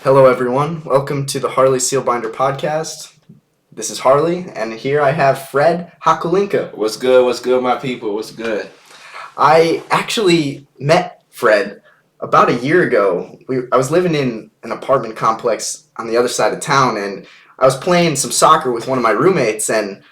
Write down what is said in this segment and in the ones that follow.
Hello, everyone. Welcome to the Harley Seelbinder podcast. This is Harley, and here I have Fred Hakulinka. What's good? What's good, my people? What's good? I actually met Fred about a year ago. I was living in an apartment complex on the other side of town, and I was playing some soccer with one of my roommates, and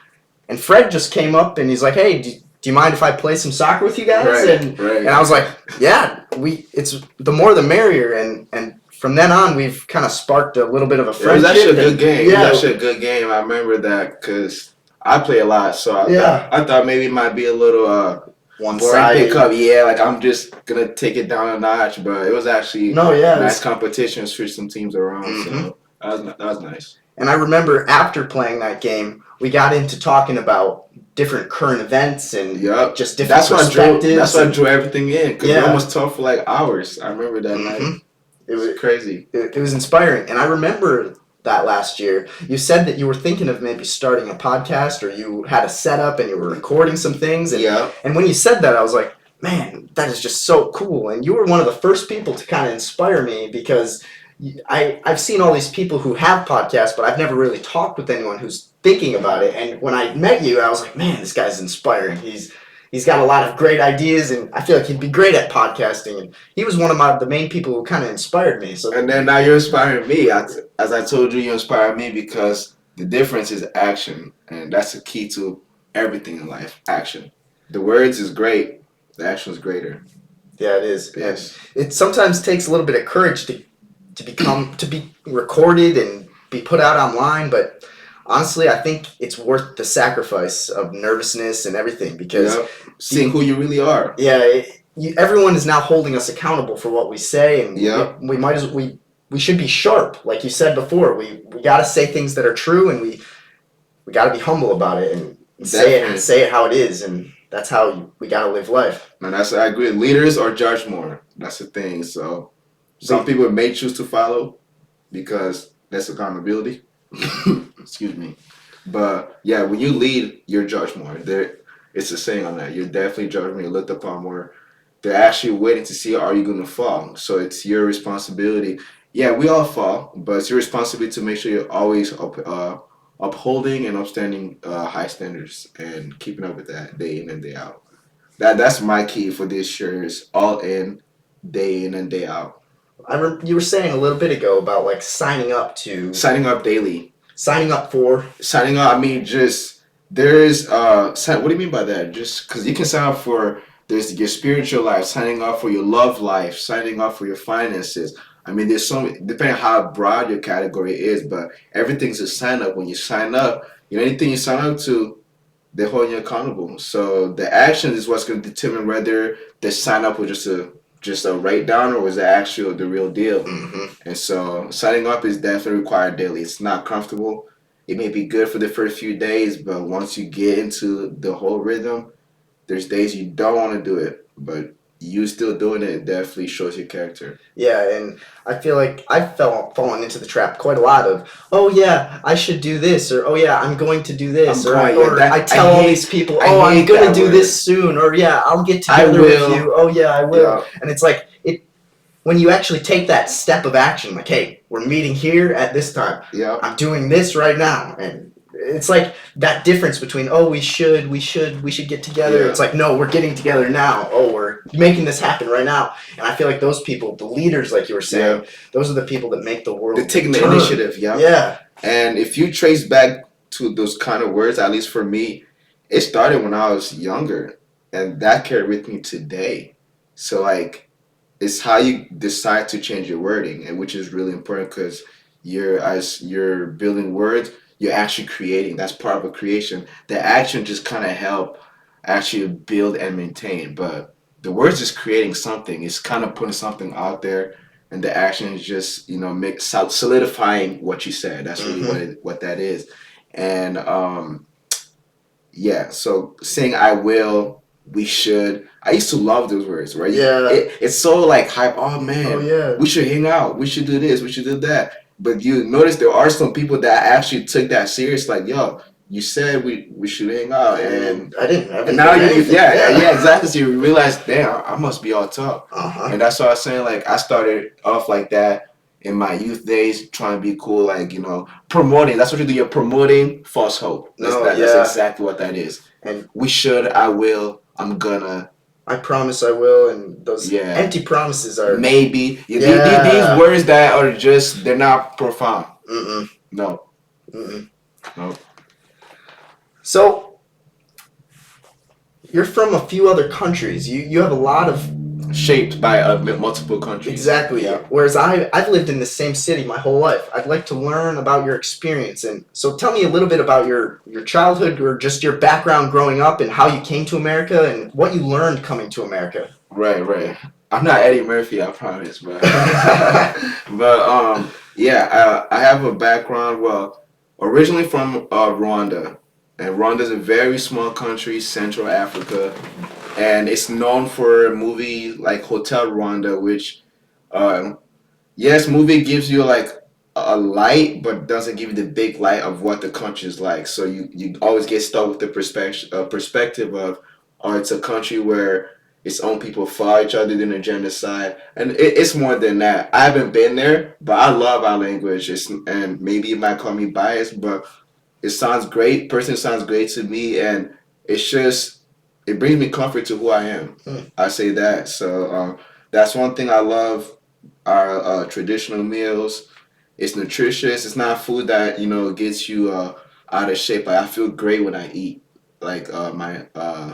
Fred just came up and he's like, "Hey, do you mind if I play some soccer with you guys?" Right. And I was like, "Yeah, it's the more the merrier." And from then on, we've kind of sparked a little bit of a It was friendship. actually a good game. Yeah. It was actually a good game. I remember that because I play a lot, so Yeah. I thought maybe it might be a little boring One-sided. pickup. Yeah, like I'm just gonna take it down a notch, but it was actually nice competition, switch some teams around. So that was nice. And I remember after playing that game, we got into talking about different current events and just different perspectives. That's why I drew everything in because we almost talked for like hours. I remember that night. It was crazy. It was inspiring. And I remember that last year, you said that you were thinking of maybe starting a podcast or you had a setup and you were recording some things. And when you said that, I was like, man, that is just so cool. And you were one of the first people to kind of inspire me because I've seen all these people who have podcasts, but I've never really talked with anyone who's thinking about it. And when I met you, I was like, man, this guy's inspiring. He's got a lot of great ideas, and I feel like he'd be great at podcasting. And he was one of the main people who kind of inspired me. So, and then now you're inspiring me. As I told you, you inspired me because the difference is action, and that's the key to everything in life. Action. The words is great. The action is greater. Yeah, it is. Yes. It sometimes takes a little bit of courage to be recorded and be put out online, but honestly, I think it's worth the sacrifice of nervousness and everything because seeing who you really are. Yeah, everyone is now holding us accountable for what we say, and we should be sharp, like you said before. We got to say things that are true, and we got to be humble about it and say it how it is, and that's how we got to live life. And I agree. Leaders are judged more. That's the thing. So some people may choose to follow because that's accountability. Excuse me. But yeah, when you lead, you're judged more. It's a saying on that. You're definitely judged more. You're looked upon more. They're actually waiting to see, are you going to fall? So it's your responsibility. Yeah, we all fall, but it's your responsibility to make sure you're always upholding and upstanding high standards and keeping up with that day in and day out. That's my key for this year is all in, day in and day out. You were saying a little bit ago about like signing up daily. Signing up. I mean, just there's what do you mean by that? Just because you can sign up for there's your spiritual life, signing up for your love life, signing up for your finances. I mean, there's so depending on how broad your category is, but everything's a sign up. When you sign up, anything you sign up to, they're holding you accountable. So the action is what's going to determine whether the sign up was just a write down or was it actually the real deal. And so signing up is definitely required daily. It's not comfortable. It may be good for the first few days, but once you get into the whole rhythm, there's days you don't want to do it, but you still doing it definitely shows your character. Yeah, and I feel like I've fallen into the trap quite a lot of, oh yeah, I should do this, or oh yeah, I'm going to do this, I tell all these people, I'm going to do this soon, or yeah, I'll get together with you, oh yeah, I will. Yeah. And it's like, when you actually take that step of action, like, hey, we're meeting here at this time, I'm doing this right now, and it's like that difference between, oh, we should get together. It's like, no, we're getting together now. Oh, we're making this happen right now. And I feel like those people, the leaders, like you were saying, those are the people that make the world. They're taking the initiative, Yeah. And if you trace back to those kind of words, at least for me, it started when I was younger, and that carried with me today. So like, it's how you decide to change your wording, and which is really important because as you're building words, you're actually creating. That's part of a creation. The action just kind of help actually build and maintain. But the words is creating something. It's kind of putting something out there, and the action is just solidifying what you said. That's really what that is. And so saying I will, we should. I used to love those words, right? Yeah. It's so like hype. Oh man. Oh yeah. We should hang out. We should do this. We should do that. But you notice there are some people that actually took that serious. Like, yo, you said we should hang out, and I didn't. And now exactly. So you realize, damn, I must be all talk. And that's why I was saying, like, I started off like that, in my youth days, trying to be cool, like, promoting. That's what you do. You're promoting false hope. That's exactly what that is. And we should, I will, I'm gonna. I promise I will, and those empty promises are maybe. These words that are just, they're not profound. No. No. So, you're from a few other countries. You have a lot of... Shaped by multiple countries. Exactly. Yeah. Whereas I've lived in the same city my whole life. I'd like to learn about your experience. And so tell me a little bit about your childhood or just your background growing up and how you came to America and what you learned coming to America. Right. I'm not Eddie Murphy, I promise, but I have a background, originally from Rwanda. And Rwanda is a very small country, Central Africa, and it's known for a movie like Hotel Rwanda, which, movie gives you like a light, but doesn't give you the big light of what the country is like. So you always get stuck with the perspective of, it's a country where its own people fight each other in a genocide, and it's more than that. I haven't been there, but I love our language. And maybe you might call me biased, but it sounds great. Person sounds great to me, and it brings me comfort to who I am. I say that. So that's one thing I love. Our traditional meals. It's nutritious. It's not food that gets you out of shape. Like, I feel great when I eat like my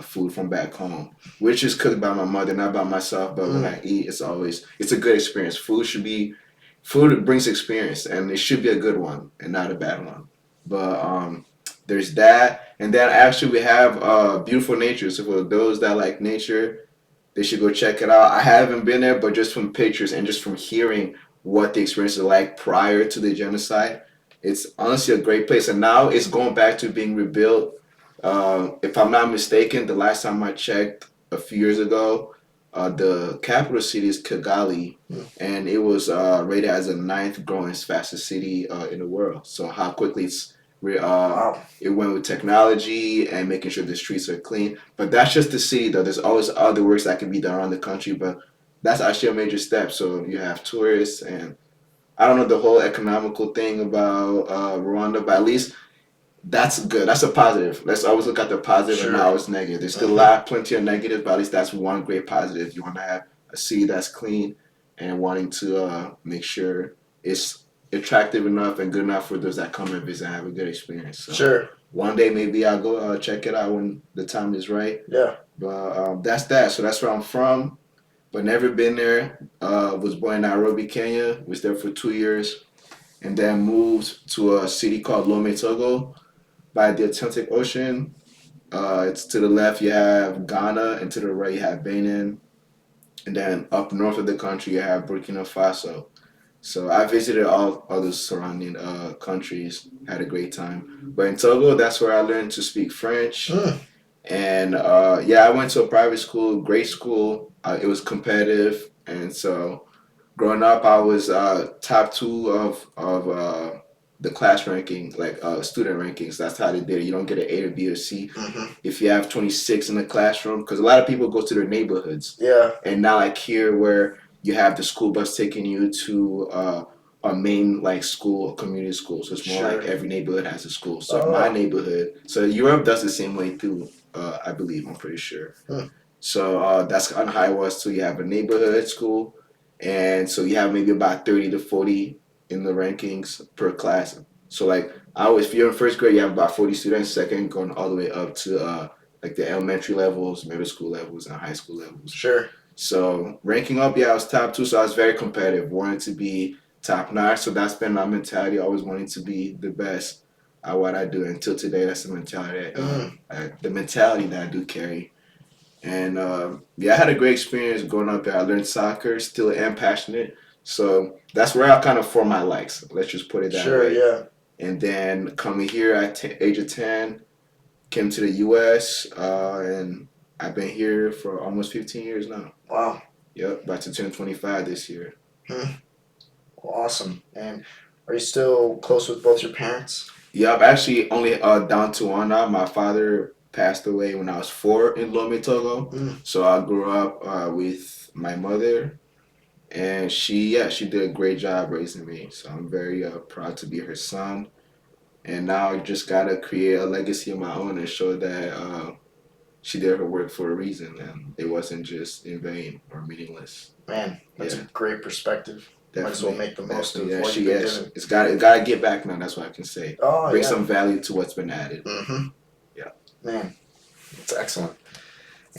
food from back home, which is cooked by my mother, not by myself. But when I eat, it's a good experience. Food brings experience, and it should be a good one and not a bad one. But there's that, and then actually we have beautiful nature. So for those that like nature, they should go check it out. I haven't been there, but just from pictures and just from hearing what the experience is like prior to the genocide, it's honestly a great place. And now it's going back to being rebuilt. If I'm not mistaken, the last time I checked a few years ago, the capital city is Kigali, and it was rated as the ninth growing fastest city in the world. So how quickly it went with technology and making sure the streets are clean. But that's just the city, though. There's always other works that can be done around the country, but that's actually a major step. So you have tourists, and I don't know the whole economical thing about Rwanda, but at least that's good. That's a positive. Let's always look at the positive and not always negative. There's still plenty of negative, but at least that's one great positive. You want to have a city that's clean and wanting to make sure it's attractive enough and good enough for those that come and visit and have a good experience. So one day maybe I'll go check it out when the time is right. Yeah. But that's that. So that's where I'm from, but never been there. Was born in Nairobi, Kenya. Was there for 2 years, and then moved to a city called Lome, Togo, by the Atlantic Ocean. It's to the left you have Ghana, and to the right you have Benin, and then up north of the country you have Burkina Faso. So I visited all other surrounding countries, had a great time. But in Togo, that's where I learned to speak French. And I went to a private school, great school. It was competitive, and so growing up, I was top two of the class ranking, like student rankings. That's how they did it. You don't get an A or B or C if you have 26 in the classroom, because a lot of people go to their neighborhoods. Yeah. And now, like here, where you have the school bus taking you to a main like school, community school. So it's more like every neighborhood has a school. So my neighborhood. So Europe does the same way too. I believe. I'm pretty sure. So that's on how it was too. You have a neighborhood school, and so you have maybe about 30 to 40 in the rankings per class. So like if you're in first grade, you have about 40 students. Second, going all the way up to like the elementary levels, middle school levels, and high school levels. Sure. So ranking up, I was top two. So I was very competitive, wanted to be top notch. So that's been my mentality. Always wanting to be the best at what I do. Until today, that's the mentality. The mentality that I do carry. And I had a great experience growing up there. I learned soccer, still am passionate. So that's where I kind of formed my likes. Let's just put it that way. Sure, yeah. And then coming here at age of 10, came to the U.S. And I've been here for almost 15 years now. Wow. Yep, about to turn 25 this year. Well, awesome. And are you still close with both your parents? Yeah, I'm actually only down to one now. My father passed away when I was 4 in Lome, Togo. So I grew up with my mother and she did a great job raising me. So I'm very proud to be her son. And now I just gotta create a legacy of my own and show that she did her work for a reason and it wasn't just in vain or meaningless. Man, that's a great perspective. Definitely, might as well make the most of yeah, what she you've been is. doing. It gotta get back now. That's what I can say. Oh, Bring yeah. some value to what's been added. Yeah. Man, that's excellent.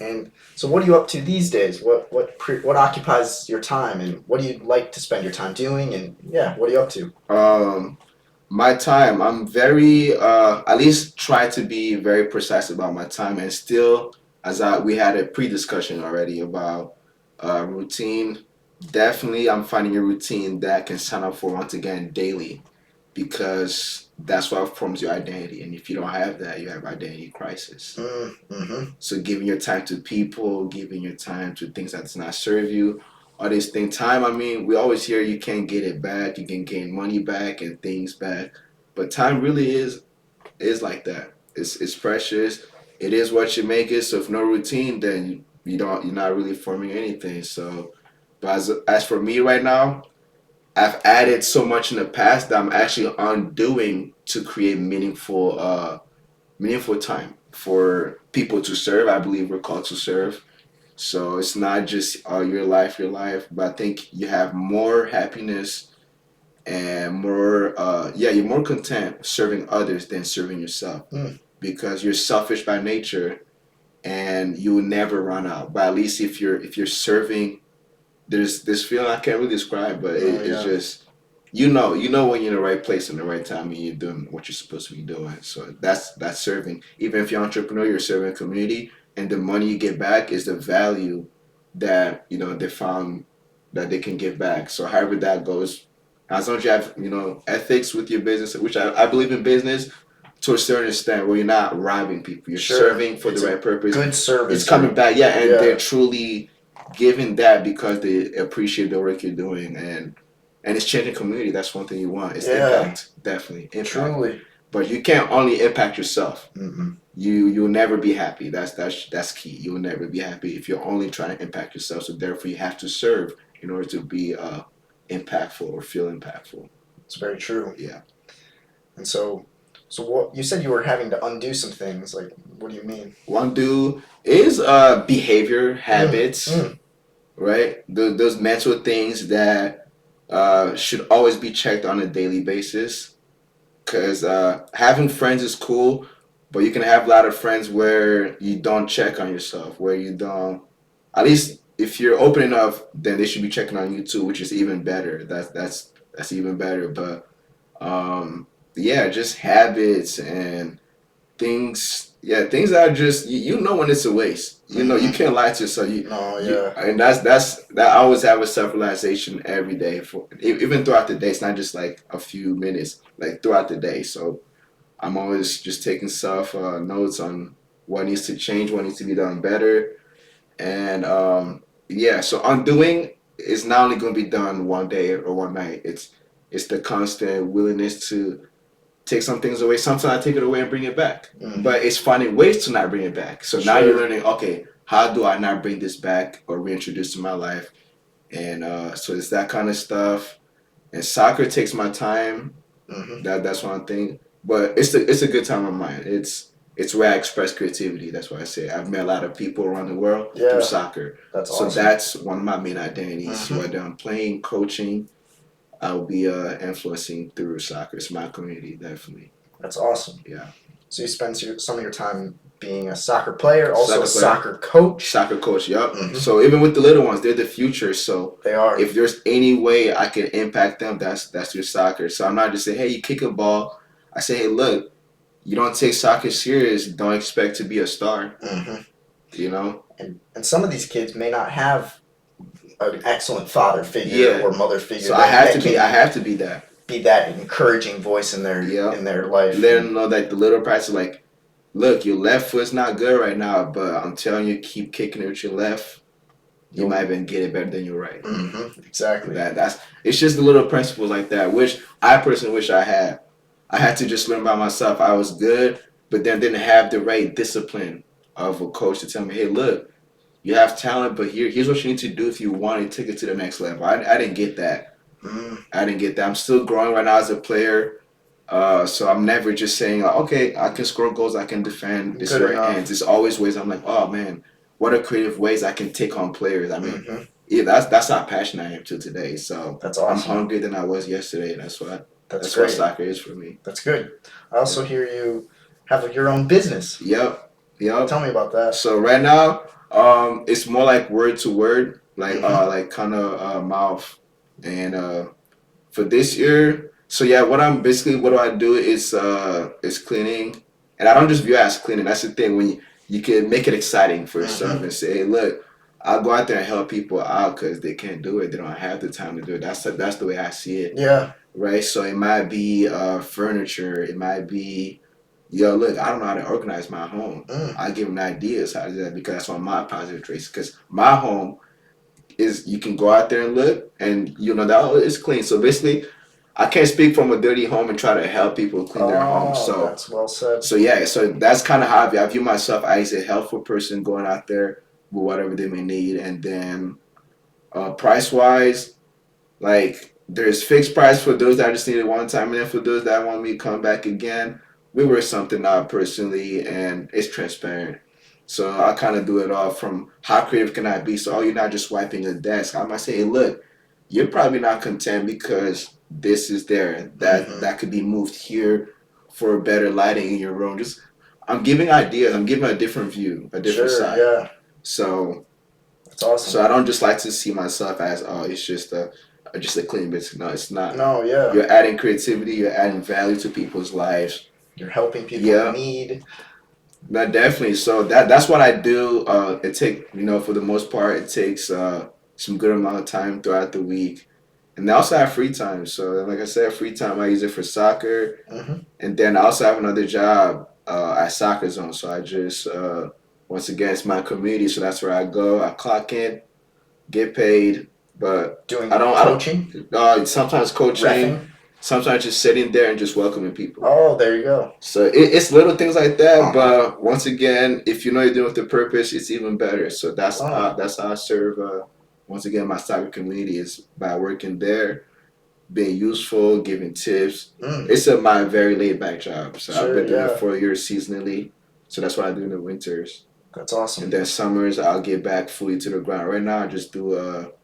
And so, what are you up to these days? What occupies your time, and what do you like to spend your time doing? And yeah, what are you up to? My time, I'm very at least try to be very precise about my time, and still, we had a pre-discussion already about routine. Definitely, I'm finding a routine that I can sign up for once again daily, because that's what forms your identity. And if you don't have that, you have identity crisis. So giving your time to people, giving your time to things that does not serve you, all this thing. Time, I mean, we always hear you can't get it back. You can gain money back and things back, but time really is like that. It's precious. It is what you make it. So if no routine, then you're not really forming anything. So, but as for me right now, I've added so much in the past that I'm actually undoing to create meaningful time for people to serve. I believe we're called to serve. So it's not just your life, but I think you have more happiness and more, you're more content serving others than serving yourself, because you're selfish by nature and you will never run out. But at least if you're serving, there's this feeling I can't really describe, but it's just you know when you're in the right place in the right time and you're doing what you're supposed to be doing. So that's serving. Even if you're an entrepreneur, you're serving a community, and the money you get back is the value that they found that they can give back. So however that goes, as long as you have ethics with your business, which I believe in business to a certain extent, where you're not robbing people, you're serving for the right purpose. Good service. It's coming back, and they're truly giving that because they appreciate the work you're doing, and it's changing community. That's one thing you want. It's impact, definitely impact. Truly. But you can't only impact yourself. You'll never be happy. That's key. You will never be happy if you're only trying to impact yourself. So therefore, you have to serve in order to be impactful or feel impactful. It's very true. Yeah. And so what you said, you were having to undo some things. Like, what do you mean? Undo is behavior habits, right? Those mental things that should always be checked on a daily basis. Because having friends is cool, but you can have a lot of friends where you don't check on yourself, where you don't. At least if you're open enough, then they should be checking on you too, which is even better. That's even better. But just habits and things. Yeah, things that are just you know when it's a waste. You can't lie to yourself. And that I always have a self realization every day for even throughout the day. It's not just like a few minutes, like throughout the day. So I'm always just taking self notes on what needs to change, what needs to be done better, and So undoing is not only going to be done one day or one night. It's the constant willingness to take some things away. Sometimes I take it away and bring it back. But it's finding ways to not bring it back. So now you're learning, okay, how do I not bring this back or reintroduce to my life? And so it's that kind of stuff. And soccer takes my time. That's one thing. But it's a good time of mine. It's where I express creativity. That's why I say I've met a lot of people around the world through soccer. That's awesome. So that's one of my main identities. Whether I'm playing, coaching, I'll be influencing through soccer. It's my community, definitely. That's awesome. Yeah. So you spend some of your time being a soccer player, also a soccer coach. Soccer coach, yep. So even with the little ones, they're the future. So they are. If there's any way I can impact them, that's your soccer. So I'm not just saying, hey, you kick a ball. I say, hey, look, you don't take soccer serious. Don't expect to be a star. And some of these kids may not have an excellent father figure or mother figure. So I have to be that. Be that encouraging voice in their life. Let them know that the little practice, like, look, your left foot's not good right now, but I'm telling you, keep kicking it with your left. You might even get it better than your right. Exactly. It's just the little principles like that, which I personally wish I had. I had to just learn by myself. I was good, but then didn't have the right discipline of a coach to tell me, hey, look, you have talent, but here's what you need to do if you want to take it to the next level. I didn't get that. I didn't get that. I'm still growing right now as a player. So I'm never just saying like, okay, I can score goals, I can defend. This is where it ends. It's always ways I'm like, oh man, what are creative ways I can take on players? I mean, yeah, that's how passionate I am to today. So that's awesome. I'm hungrier than I was yesterday. That's what that's what soccer is for me. That's good. I also hear you have your own business. Yep. Tell me about that. So right now, it's more like word to word, like kind of mouth, and for this year. So yeah, what do I do is cleaning, and I don't just view it as cleaning. That's the thing when you can make it exciting for yourself and say, hey, look, I'll go out there and help people out because they can't do it. They don't have the time to do it. That's the way I see it. Yeah. Right. So it might be furniture. It might be, yo, look, I don't know how to organize my home. I give them ideas how to do that because that's one of my positive traits. Because my home is you can go out there and look and you know that it's clean. So basically, I can't speak from a dirty home and try to help people clean their homes. So that's well said. So yeah, so that's kind of how I view myself as a helpful person going out there with whatever they may need, and then price wise, like there's fixed price for those that I just needed one time, and then for those that want me to come back again, we work something out personally, and it's transparent. So I kind of do it all from how creative can I be. So you're not just wiping a desk. I might say, hey, look, you're probably not content because this is there that could be moved here for better lighting in your room. Just I'm giving ideas. I'm giving a different view, a different side. Yeah. So that's awesome. So I don't just like to see myself as it's just a clean business. No, it's not. No, yeah. You're adding creativity. You're adding value to people's lives. You're helping people in need. No, definitely. So that's what I do. It take for the most part it takes some good amount of time throughout the week, and I also have free time. So like I said, free time I use it for soccer, and then I also have another job at Soccer Zone. So I just once again it's my community. So that's where I go. I clock in, get paid, but I don't sometimes coaching. Reffing. Sometimes just sitting there and just welcoming people. Oh, there you go. So it's little things like that, but once again, if you know you're doing it with the purpose, it's even better. So that's how I serve. Once again, my soccer community is by working there, being useful, giving tips. It's my very laid back job. So I've been doing it 4 years seasonally. So that's what I do in the winters. That's awesome. And then summers, I'll get back fully to the ground. Right now, I just do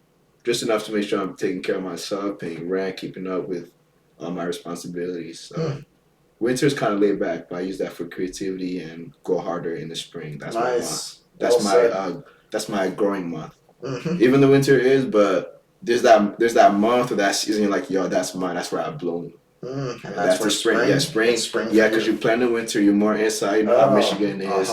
just enough to make sure I'm taking care of myself, paying rent, keeping up with all my responsibilities. So winter's kind of laid back, but I use that for creativity and go harder in the spring. That's my month. That's my growing month. Even the winter is, but there's that month or that season you're like, yo, that's mine. That's where I bloom. And that's where spring. Yeah, spring. Yeah, because you plan the winter, you're more inside. You know how Michigan is.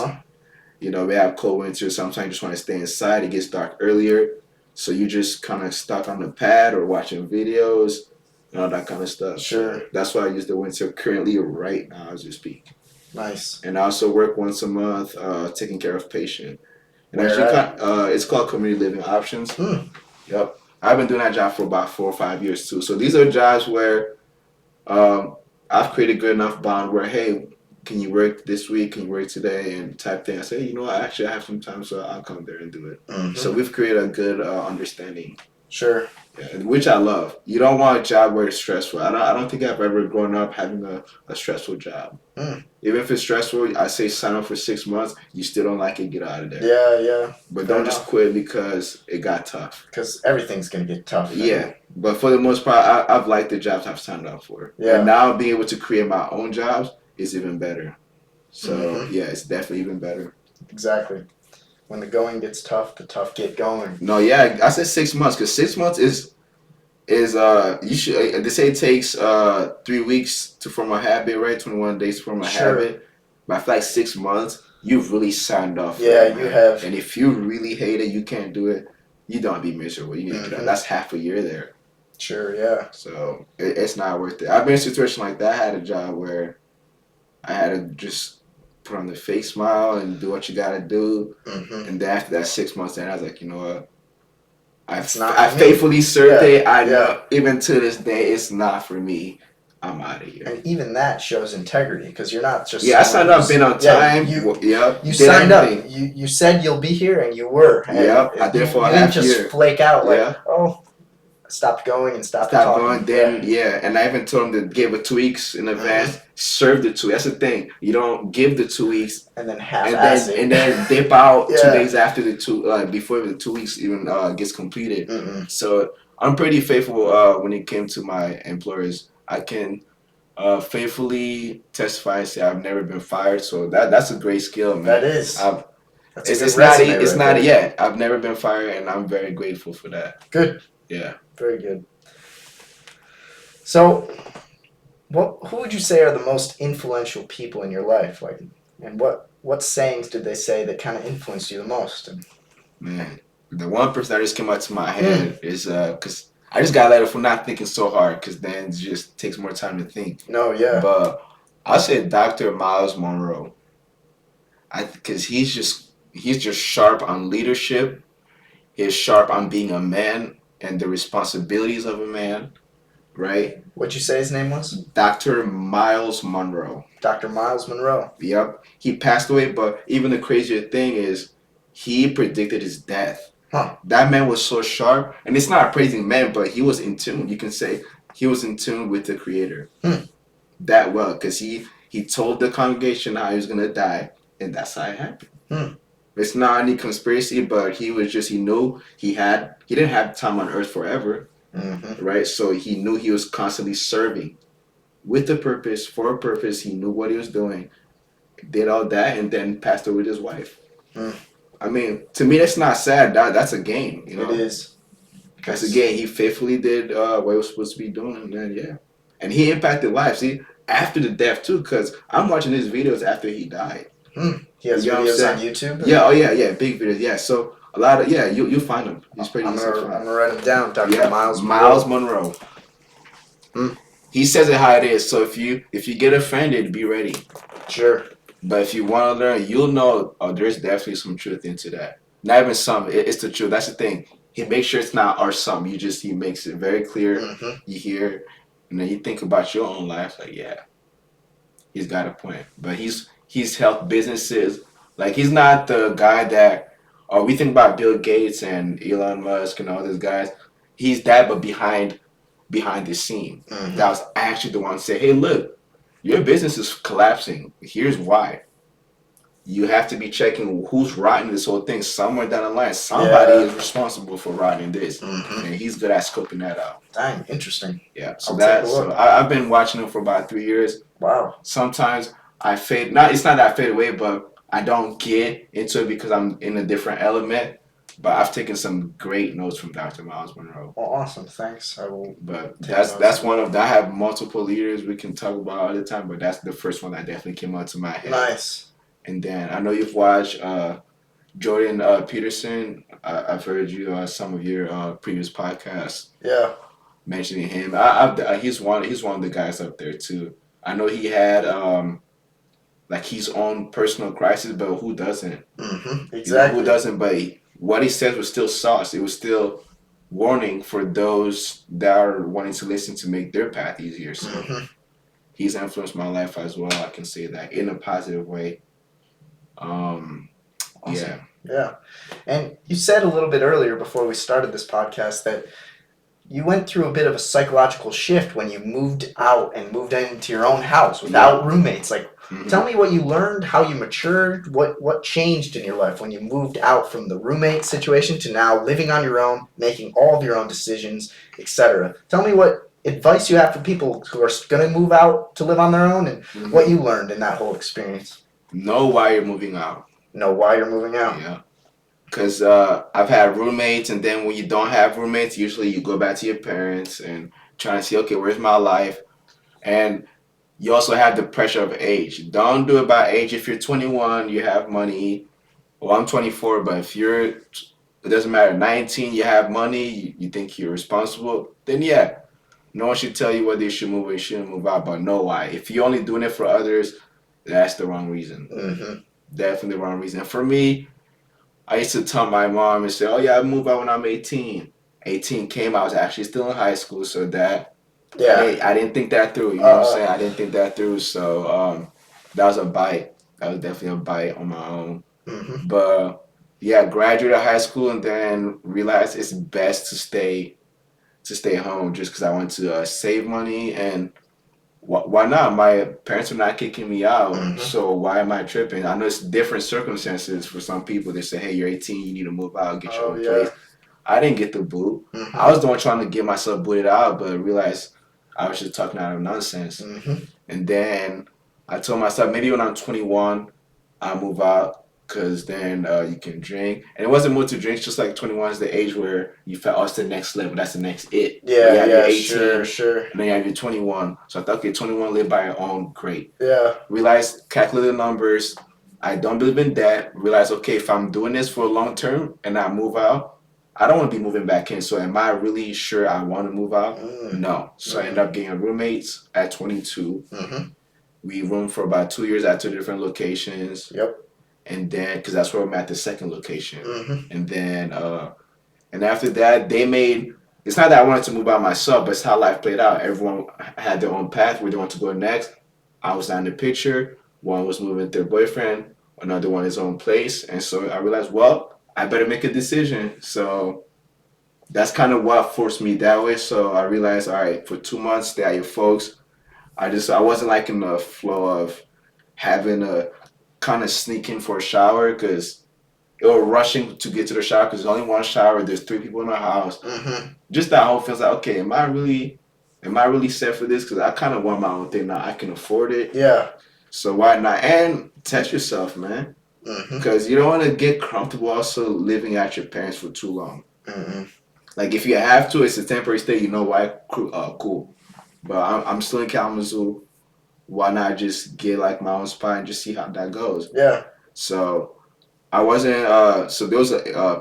You know, we have cold winters. Sometimes you just want to stay inside. It gets dark earlier, so you just kind of stuck on the pad or watching videos. And all that kind of stuff. Sure. So that's why I use the winter currently right now as we speak. Nice. And I also work once a month taking care of patient. And actually, it's called Community Living Options. Yep. I've been doing that job for about 4 or 5 years too. So these are jobs where I've created good enough bond where, hey, can you work this week? Can you work today? And type thing. I say, you know what? Actually, I have some time, so I'll come there and do it. So we've created a good understanding. Sure. Yeah, which I love. You don't want a job where it's stressful. I don't think I've ever grown up having a stressful job. Even if it's stressful, I say sign up for 6 months. You still don't like it, get out of there. Yeah. But don't just quit because it got tough. Because everything's going to get tough. Yeah. But for the most part, I've liked the jobs I've signed up for. Yeah. And now being able to create my own jobs is even better. So, yeah, it's definitely even better. Exactly. When the going gets tough, the tough get going. No, yeah, I said 6 months because 6 months is you should. They say it takes 3 weeks to form a habit, right? 21 days to form a habit. But I feel like 6 months, you've really signed off. Yeah, you have. And if you really hate it, you can't do it. You don't be miserable. You need to get out. That's half a year there. Sure, yeah. So it's not worth it. I've been in a situation like that. I had a job where I had to just put on the fake smile and do what you gotta do. And then after that 6 months, then I was like, you know what? I faithfully served it. I know even to this day, it's not for me. I'm out of here. And even that shows integrity because you're not just. Yeah, I signed up, been on time. You signed up. You said you'll be here, and you were. Yep, I did for a half year. You didn't just flake out like, oh, stopped going and stopped talking. Then and I even told him to give it 2 weeks in advance. Serve the 2. That's the thing. You don't give the 2 weeks and then half-ass it. And then dip out 2 days after the 2 before the 2 weeks even gets completed. So I'm pretty faithful when it came to my employers. I can faithfully testify and say I've never been fired. So that's a great skill, man. That is. It's not yet. I've never been fired, and I'm very grateful for that. Good. Yeah. Very good. So, who would you say are the most influential people in your life? Like, and what sayings did they say that kind of influenced you the most? Man, the one person that just came out to my head is because I just got let off for not thinking so hard, because then it just takes more time to think. No, yeah. But I'll say Dr. Miles Monroe. Because he's just sharp on leadership. He's sharp on being a man and the responsibilities of a man, right? What'd you say his name was? Dr. Miles Monroe. Dr. Miles Monroe. Yep. He passed away, but even the crazier thing is he predicted his death. Huh. That man was so sharp, and it's not a praising man, but he was in tune. You can say he was in tune with the Creator that well, because he told the congregation how he was gonna die, and that's how it happened. It's not any conspiracy, but he knew he didn't have time on earth forever, right? So he knew he was constantly serving with a purpose, for a purpose. He knew what he was doing, did all that, and then passed away with his wife. I mean, to me, that's not sad. That's a gain, you know? It is. That's a gain. He faithfully did what he was supposed to be doing, and then, and he impacted lives. See, after the death, too, because I'm watching his videos after he died. He has videos on YouTube? Yeah, big videos. Yeah, so a lot of, you'll find him. He's pretty I'm gonna write him down, Dr. Miles Monroe. Miles Monroe. He says it how it is, so if you get offended, be ready. Sure. But if you want to learn, you'll know, there's definitely some truth into that. Not even some, it's the truth. That's the thing. He makes sure it's not or some. He makes it very clear. You hear, and then you think about your own life, like, he's got a point. But he's helped businesses. Like, he's not the guy that, we think about Bill Gates and Elon Musk and all those guys. He's that, but behind the scene. That was actually the one to say, hey, look, your business is collapsing. Here's why. You have to be checking who's rotting this whole thing. Somewhere down the line, somebody is responsible for rotting this. And he's good at scoping that out. Dang, interesting. Yeah, so I've been watching him for about 3 years. Wow. Sometimes I fade. It's not that I fade away, but I don't get into it because I'm in a different element. But I've taken some great notes from Dr. Miles Monroe. Oh, awesome. Thanks. I will. But that's one of I have multiple leaders we can talk about all the time, but that's the first one that definitely came out to my head. Nice. And then I know you've watched Jordan Peterson. I've heard you some of your previous podcasts. Yeah. Mentioning him. He's one of the guys up there too. I know he had like his own personal crisis, but who doesn't? Exactly. Who doesn't? But what he said was still sauce. It was still warning for those that are wanting to listen to make their path easier. So he's influenced my life as well. I can say that in a positive way. Awesome. Yeah. And you said a little bit earlier before we started this podcast that you went through a bit of a psychological shift when you moved out and moved into your own house without roommates. Like, tell me what you learned, how you matured, what changed in your life when you moved out from the roommate situation to now living on your own, making all of your own decisions, etc. Tell me what advice you have for people who are going to move out to live on their own and what you learned in that whole experience. Know why you're moving out. Know why you're moving out. Yeah. Because I've had roommates, and then when you don't have roommates, usually you go back to your parents and try to see, okay, where's my life? And you also have the pressure of age. Don't do it by age. If you're 21, you have money. Well, I'm 24, but if it doesn't matter, 19, you have money, you think you're responsible, then no one should tell you whether you should move or you shouldn't move out, but know why. If you're only doing it for others, that's the wrong reason. Definitely the wrong reason. For me, I used to tell my mom and say, I moved out when I'm 18. 18 came, I was actually still in high school, so that Yeah. I didn't think that through. You know what I'm saying? I didn't think that through. So that was a bite. That was definitely a bite on my own. Mm-hmm. But yeah, graduated high school and then realized it's best to stay home just because I want to save money and why not? My parents are not kicking me out, Mm-hmm. so why am I tripping? I know it's different circumstances for some people. They say, "Hey, you're 18, you need to move out, get your Oh own place." yeah. I didn't get the boot. I Mm-hmm. was the one trying to get myself booted out, but realized I was just talking out of nonsense. Mm-hmm. And then I told myself maybe when I'm 21, I'll move out because then you can drink. And it wasn't more to drink, just like 21 is the age where you felt, oh, it's the next level, that's the next it. But you Yeah. have your Yeah. 18, Sure. and then you have your 21. So I thought, okay, 21, live by your own, great. Yeah. Realized, calculate the numbers. I don't believe in debt. Realize, okay, if I'm doing this for a long term and I move out, I don't want to be moving back in. So am I really sure I want to move out? No. So I ended up getting roommates at 22. Mm-hmm. We roomed for about 2 years at 2 different locations. Yep. And then, because that's where I'm at the second location. Mm-hmm. And then, and after that, they made, it's not that I wanted to move out myself, but it's how life played out. Everyone had their own path where they want to go next. I was not in the picture. One was moving with their boyfriend, another one his own place. And so I realized, well, I better make a decision. So that's kind of what forced me that way. So I realized, all right, for 2 months, stay at your folks. I wasn't like in the flow of having a kind of sneak in for a shower because or rushing to get to the shower because there's only one shower. There's three people in the house. Mm-hmm. Just that whole feels like, okay, am I really set for this? Because I kind of want my own thing now. I can afford it. Yeah. So why not? And test yourself, man. Mm-hmm. Because you don't want to get comfortable also living at your parents for too long. Mm-hmm. Like if you have to, it's a temporary stay. You know why? Cool. But I'm still in Kalamazoo. Why not just get like my own spot and just see how that goes? Yeah. So I wasn't. So those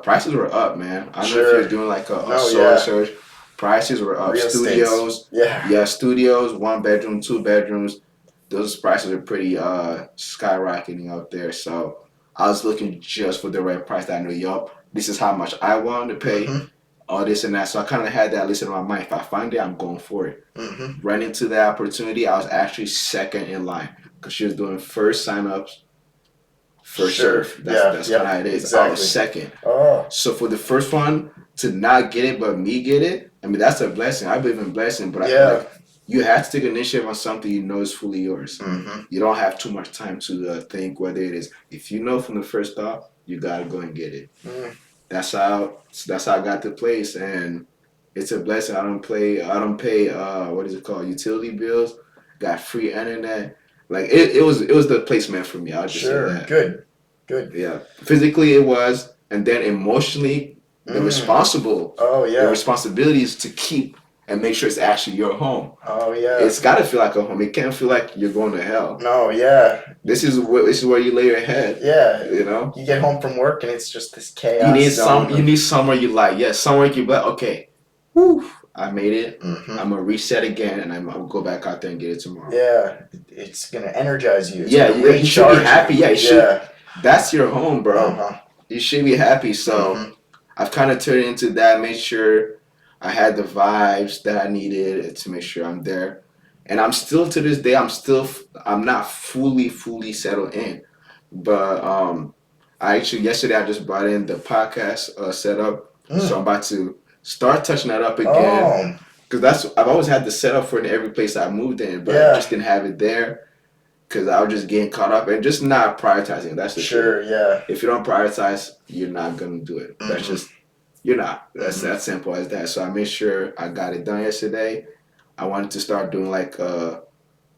prices were up, man. I don't know if you're doing like a soul search. Prices were up. Real Studios, yeah. yeah, studios, 1 bedroom, 2 bedrooms. Those prices are pretty skyrocketing out there. So I was looking just for the right price that I knew, yup, this is how much I wanted to pay. Mm-hmm. All this and that. So I kind of had that listed in my mind. If I find it, I'm going for it. Mm-hmm. Right into that opportunity, I was actually second in line because she was doing first signups. First serve. That's kind of how it is. Exactly. I was second. Oh. So for the first one to not get it but me get it, I mean that's a blessing. I believe in blessing, but I feel like you have to take initiative on something you know is fully yours. Mm-hmm. You don't have too much time to think whether it is. If you know from the first thought, you gotta go and get it. Mm. That's how I got the place, and it's a blessing. I don't pay what is it called, utility bills. Got free internet. Like it was the placement for me. I'll just say that. Good. Yeah, physically it was, and then emotionally, the responsibility is to keep and make sure it's actually your home. Oh yeah. It's got to feel like a home. It can't feel like you're going to hell. No, yeah. This is where you lay your head. Yeah. You know. You get home from work and it's just this chaos. You need somewhere you like. Yeah, somewhere you be like, okay, whew, I made it. Mm-hmm. I'm gonna reset again, and I'm gonna go back out there and get it tomorrow. Yeah, it's gonna energize you. You should be happy. Yeah, you should. That's your home, bro. Uh-huh. You should be happy. So I've kind of turned into that. Made sure I had the vibes that I needed to make sure I'm there. And I'm still to this day. I'm not fully settled in. But yesterday I just brought in the podcast setup. So I'm about to start touching that up again. Because I've always had the setup for it in every place I moved in, but I just didn't have it there. Because I was just getting caught up and just not prioritizing. That's the truth. Yeah. If you don't prioritize, you're not gonna do it. That's just you're not. That's that simple as that. So I made sure I got it done yesterday. I wanted to start doing like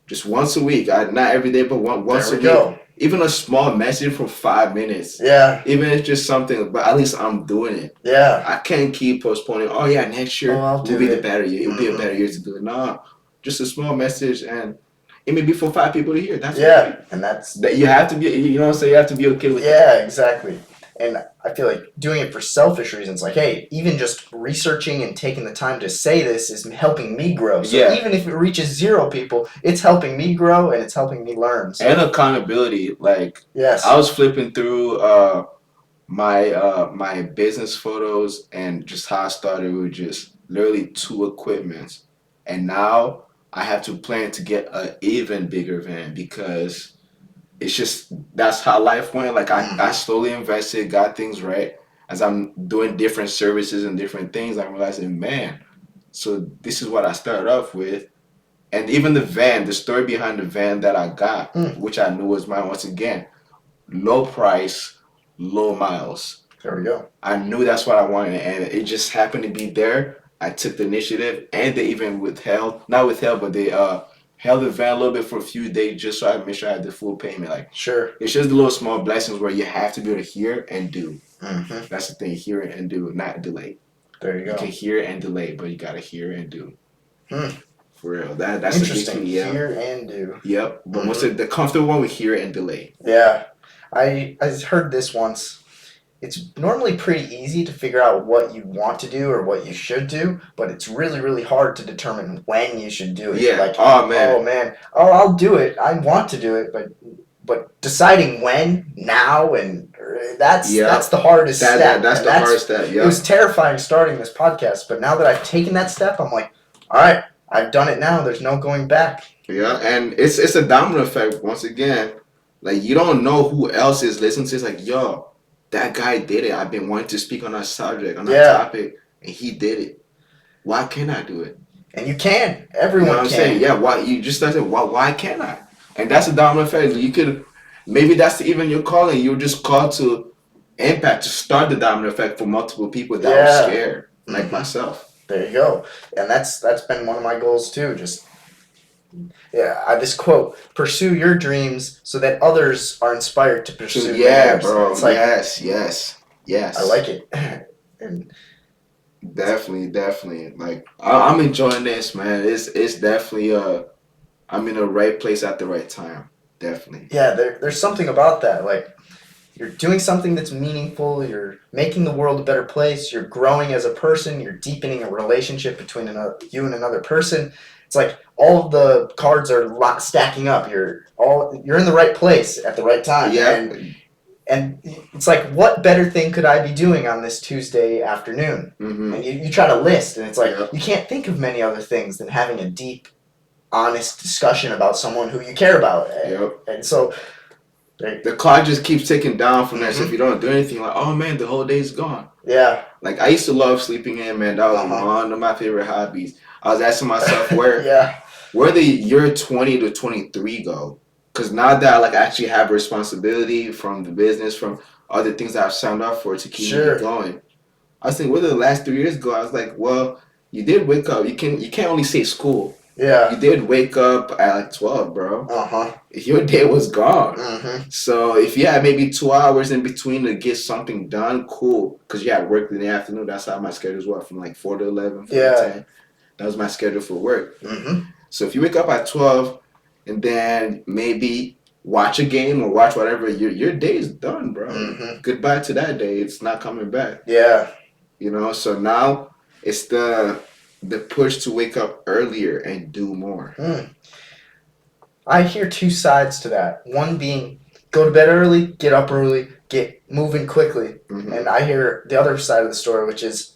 just once a week. Not every day, but once a week. Even a small message for 5 minutes. Yeah. Even if it's just something, but at least I'm doing it. Yeah. I can't keep postponing. Oh yeah, next year will be the better year. It'll be a better year to do it. No, just a small message and. It may be for 5 people to hear. That's okay. And that's you have to be. You know what I'm saying? You have to be okay with it. Yeah, exactly. And I feel like doing it for selfish reasons, like, hey, even just researching and taking the time to say this is helping me grow. So even if it reaches 0 people, it's helping me grow and it's helping me learn. So. And accountability. Like, I was flipping through my business photos and just how I started with just literally 2 equipments. And now I have to plan to get an even bigger van because it's just that's how life went. Like I slowly invested, got things right. As I'm doing different services and different things, I'm realizing, man, so this is what I started off with. And even the van, the story behind the van that I got, which I knew was mine once again, low price, low miles. There we go. I knew that's what I wanted, and it just happened to be there. I took the initiative, and they even not withheld, but they held the van a little bit for a few days just so I made sure I had the full payment. Like, sure, it's just the little small blessings where you have to be able to hear and do. Mm-hmm. That's the thing, hear it and do, not delay. There you go. You can hear and delay, but you gotta hear and do. For real, that's interesting. The key, Hear and do. Yep, but what's the comfortable one? We hear it and delay. Yeah, I heard this once. It's normally pretty easy to figure out what you want to do or what you should do, but it's really, really hard to determine when you should do it. Yeah. Like, oh man. Oh, I'll do it. I want to do it, but deciding when, now, and that's the hardest step. That's the hardest step. Yeah. It was terrifying starting this podcast, but now that I've taken that step, I'm like, all right, I've done it now. There's no going back. Yeah, and it's a domino effect once again. Like, you don't know who else is listening to. It's like, yo, that guy did it. I've been wanting to speak on that subject, on that topic, and he did it. Why can't I do it? And you can. Everyone you know what can. I'm saying? Yeah. Why you just started? Why can't I? And that's a domino effect. You could maybe that's even your calling. You're just called to impact to start the domino effect for multiple people that were scared, like myself. There you go. And that's been one of my goals too. Just this quote: "Pursue your dreams so that others are inspired to pursue theirs." Yeah, bro. It's like, yes. I like it. And definitely. Like I'm enjoying this, man. It's definitely I'm in the right place at the right time. Definitely. Yeah, there's something about that. Like, you're doing something that's meaningful. You're making the world a better place. You're growing as a person. You're deepening a relationship between you and another person. It's like all of the cards are stacking up. You're in the right place at the right time. Yeah. And it's like, what better thing could I be doing on this Tuesday afternoon? Mm-hmm. And you try to list, and it's like, you can't think of many other things than having a deep, honest discussion about someone who you care about. Yep. And so the clock just keeps ticking down from there. So if you don't do anything, like, oh man, the whole day's gone. Yeah. Like, I used to love sleeping in, man. That was one of my favorite hobbies. I was asking myself where the year 20 to 23 go? Because now that I actually have responsibility from the business, from other things that I've signed up for to keep me going. I was thinking, where did the last 3 years go? I was like, well, you did wake up. You can't only say school. Yeah. You did wake up at 12, bro. Your day was gone. So if you had maybe 2 hours in between to get something done, cool. Because you had work in the afternoon. That's how my schedules were, from 4 to 11, 4 to 10. That was my schedule for work. So if you wake up at 12 and then maybe watch a game or watch whatever, your day is done, bro. Goodbye to that day. It's not coming back. Yeah. So now it's the push to wake up earlier and do more. I hear two sides to that. One being, go to bed early, get up early, get moving quickly. And I hear the other side of the story, which is,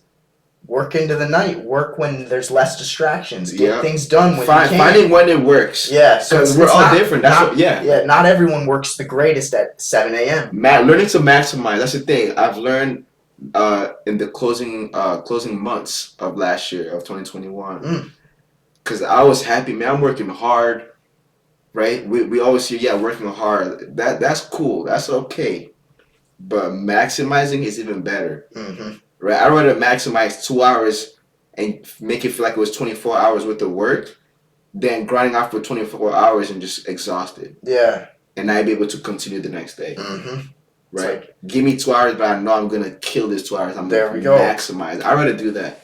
work into the night. Work when there's less distractions. Get things done when you can. Finding when it works. Yeah. Because we're all different. Not everyone works the greatest at 7 a.m. Learning to maximize. That's the thing. I've learned in the closing months of last year, of 2021. Because I was happy, man. I'm working hard, right? We always hear, working hard. That's cool. That's okay. But maximizing is even better. Right, I'd rather maximize 2 hours and make it feel like it was 24 hours worth of work than grinding out for 24 hours and just exhausted. Yeah. And not be able to continue the next day. Right? Give me 2 hours, but I know I'm going to kill this 2 hours. I'm going to maximize. I'd rather do that.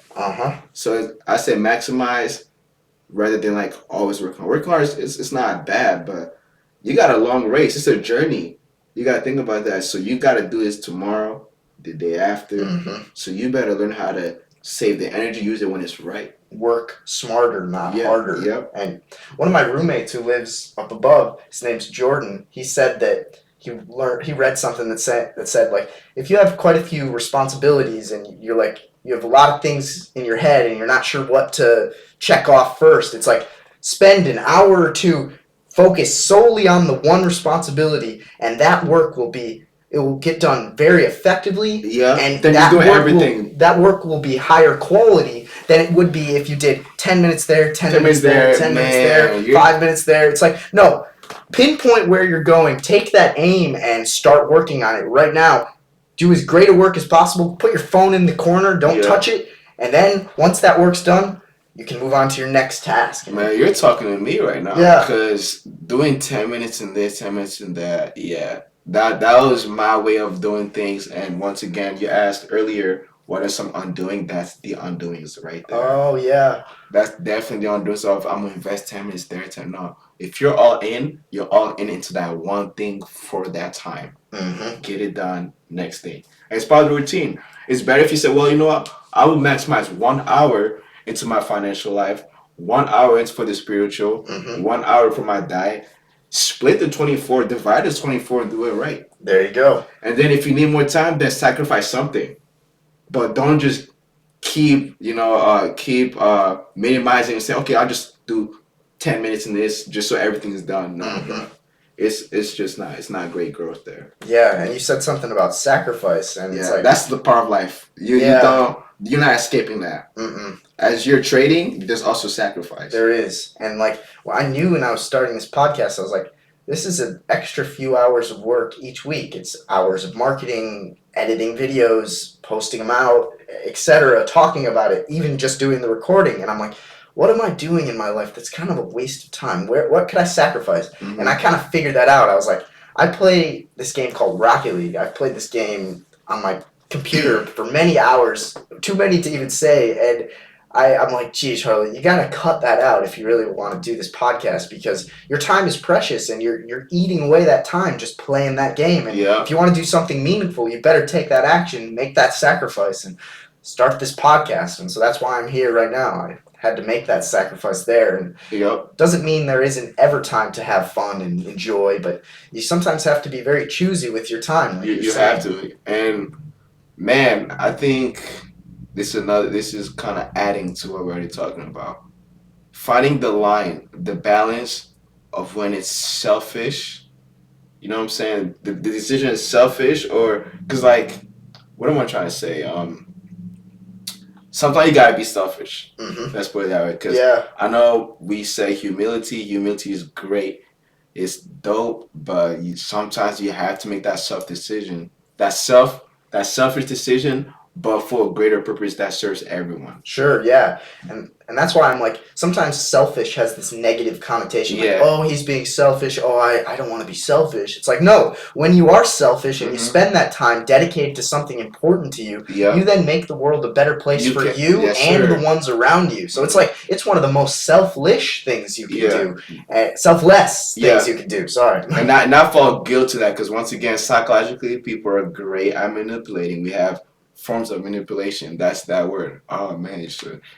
So I say maximize rather than always working hard. Working hard it's not bad, but you got a long race. It's a journey. You got to think about that. So you got to do this tomorrow, the day after. So you better learn how to save the energy, use it when it's right. Work smarter, not harder. And one of my roommates who lives up above, his name's Jordan, he said that he read something that said if you have quite a few responsibilities and you're you have a lot of things in your head and you're not sure what to check off first. It's like spend an hour or two, focus solely on the one responsibility, and that work will get done very effectively. Yeah. And then that you're doing work everything. that work will be higher quality than it would be if you did 10 minutes there, 10 minutes there, 10 minutes there, 5 minutes there. It's like, no, pinpoint where you're going, take that aim and start working on it right now. Do as great a work as possible. Put your phone in the corner, don't touch it, and then once that work's done, you can move on to your next task. Man, you're talking to me right now. Yeah. Because doing 10 minutes in this, 10 minutes in that, yeah. That was my way of doing things. And once again, you asked earlier, what are some undoing? That's the undoings right there. Oh, yeah. That's definitely the undoing. So if I'm going to invest 10 minutes there, 10 no. If you're all in, you're all in into that one thing for that time. Mm-hmm. Get it done, next thing. And it's part of the routine. It's better if you say, well, you know what? I will maximize 1 hour into my financial life, 1 hour into for the spiritual, 1 hour for my diet. Split the 24, divide the 24 and do it right. There you go. And then if you need more time, then sacrifice something. But don't just keep minimizing and say, okay, I'll just do 10 minutes in this just so everything is done. No, bro. It's just not. It's not great growth there. Yeah, and you said something about sacrifice, and it's like that's the part of life. You're not escaping that. As you're trading, there's also sacrifice. There is, and I knew when I was starting this podcast, I was like, this is an extra few hours of work each week. It's hours of marketing, editing videos, posting them out, etc., talking about it, even just doing the recording, and I'm like, what am I doing in my life that's kind of a waste of time? What could I sacrifice? And I kind of figured that out. I was like, I play this game called Rocket League. I've played this game on my computer for many hours, too many to even say, and I'm like, geez, Harley, you gotta cut that out if you really want to do this podcast because your time is precious and you're eating away that time just playing that game. And if you want to do something meaningful, you better take that action, make that sacrifice, and start this podcast. And so that's why I'm here right now. I had to make that sacrifice there, and doesn't mean there isn't ever time to have fun and enjoy, but you sometimes have to be very choosy with your time. Like you have to, and man, I think this is kind of adding to what we're already talking about. Finding the line, the balance of when it's selfish. You know what I'm saying? The decision is selfish, or because what am I trying to say? Sometimes you gotta be selfish. Let's put it that way. Because I know we say humility. Humility is great. It's dope. But sometimes you have to make that decision. That selfish decision, but for a greater purpose that serves everyone. Sure, yeah. And that's why I'm like, sometimes selfish has this negative connotation. Like, oh, he's being selfish. Oh, I don't want to be selfish. It's like, no, when you are selfish and you spend that time dedicated to something important to you, you then make the world a better place for you and the ones around you. So it's like, it's one of the most selfish things you can do. Selfless things you can do, sorry. And not fall guilt to that, because once again, psychologically, people are great at manipulating. We have forms of manipulation. That's that word. Oh man,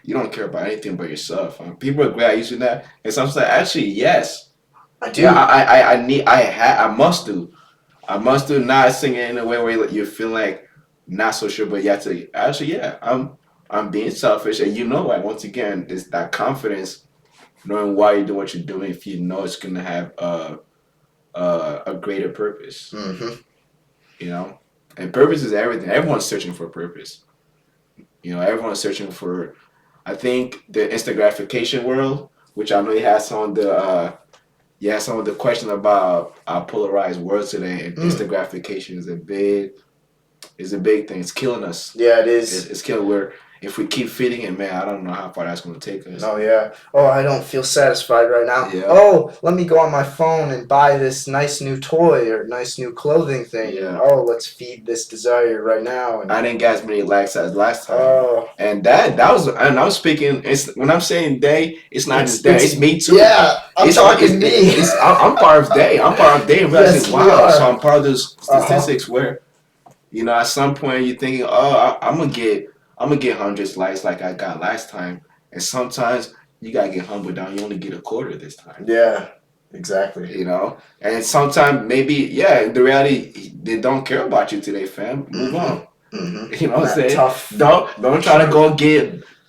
you don't care about anything but yourself. People are great at using that, and so I'm saying, actually, yes, I do. Yeah, I must do. Not sing it in a way where you feel like not so sure, but you have to actually, I'm being selfish, and once again, it's that confidence, knowing why you do what you're doing. If you know it's gonna have a greater purpose, And purpose is everything. Everyone's searching for purpose. Everyone's searching for, I think, the instant gratification world, which I know you had some of the question about our polarized world today. And instant gratification is a big thing. It's killing us. Yeah, it is. It's killing. If we keep feeding it, man, I don't know how far that's going to take us. Oh, yeah. Oh, I don't feel satisfied right now. Yeah. Oh, let me go on my phone and buy this nice new toy or nice new clothing thing. Yeah. Oh, let's feed this desire right now. And I didn't get as many likes as last time. Oh. And that was, and I'm speaking, when I'm saying they, it's not just they, it's me too. Yeah, I'm talking me. I'm part of they. I'm part of they. And Yes, wow. So I'm part of those statistics where, at some point you're thinking, oh, I'm gonna get hundreds likes like I got last time, and sometimes you gotta get humbled down. You only get a quarter this time. Yeah, exactly. And sometimes maybe the reality, they don't care about you today, fam. Move on. Mm-hmm. You know what I'm saying? Tough. Don't try to go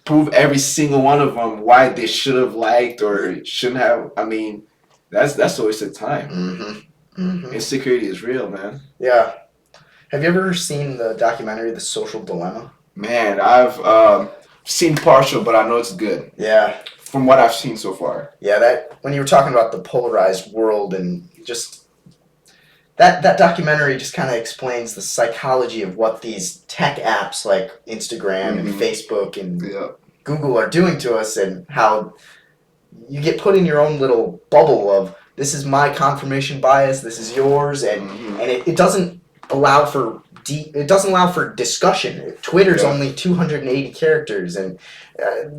prove every single one of them why they should have liked or shouldn't have. I mean, that's a waste of time. Mm-hmm. Mm-hmm. Insecurity is real, man. Yeah. Have you ever seen the documentary The Social Dilemma? Man, I've seen partial, but I know it's good. Yeah. From what I've seen so far. Yeah, that when you were talking about the polarized world and just that documentary just kind of explains the psychology of what these tech apps like Instagram and Facebook and Google are doing to us, and how you get put in your own little bubble of this is my confirmation bias, this is yours, and it doesn't allow for discussion. Twitter's only 280 characters, and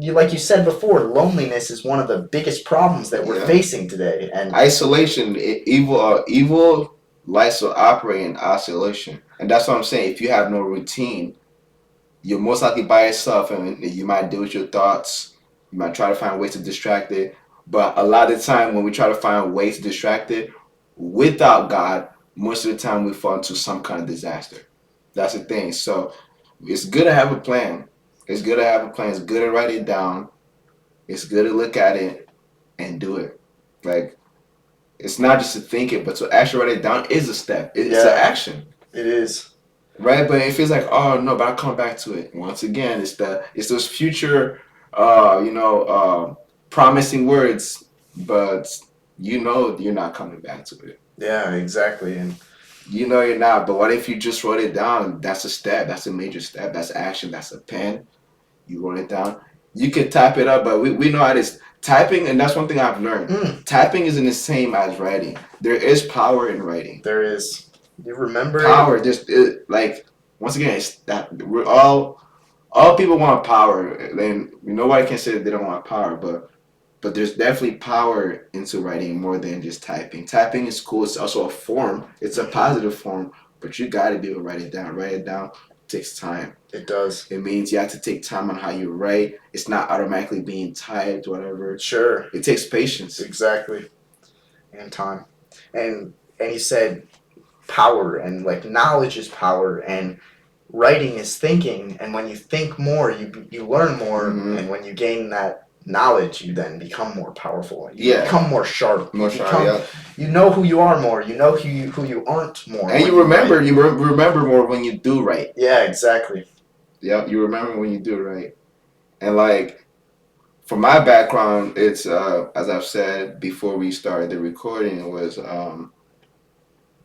like you said before, loneliness is one of the biggest problems that we're facing today. And isolation, evil likes to operate in isolation, and that's what I'm saying. If you have no routine, you're most likely by yourself, and you might deal with your thoughts. You might try to find ways to distract it, but a lot of the time when we try to find ways to distract it without God, most of the time we fall into some kind of disaster. That's the thing. So it's good to have a plan. It's good to have a plan. It's good to write it down. It's good to look at it and do it. Like, it's not just to think it, but to actually write it down is a step. It's an action. It is. Right? But it feels like, oh no, but I'll come back to it. Once again, it's those future promising words, but you know you're not coming back to it. Yeah, exactly. And you know you're not, but what if you just wrote it down? That's a step. That's a major step. That's action. That's a pen. You wrote it down. You can type it up, but we know how it is. Typing, and that's one thing I've learned. Typing isn't the same as writing. There is power in writing. There is. You remember power? Like once again, it's that we're all people want power, and nobody can say that they don't want power, but there's definitely power into writing more than just typing. Typing is cool. It's also a form. It's a positive form, but you got to be able to write it down. Write it down takes time. It does. It means you have to take time on how you write. It's not automatically being typed, whatever. Sure. It takes patience. Exactly. And time. And you said power, and like knowledge is power, and writing is thinking, and when you think more, you learn more, and when you gain that knowledge, you then become more powerful. You become more sharp. You know who you are more. You know who you aren't more. And you remember. You remember more when you do right. Yeah, exactly. Yep, you remember when you do right. And like, for my background, it's as I've said before we started the recording, was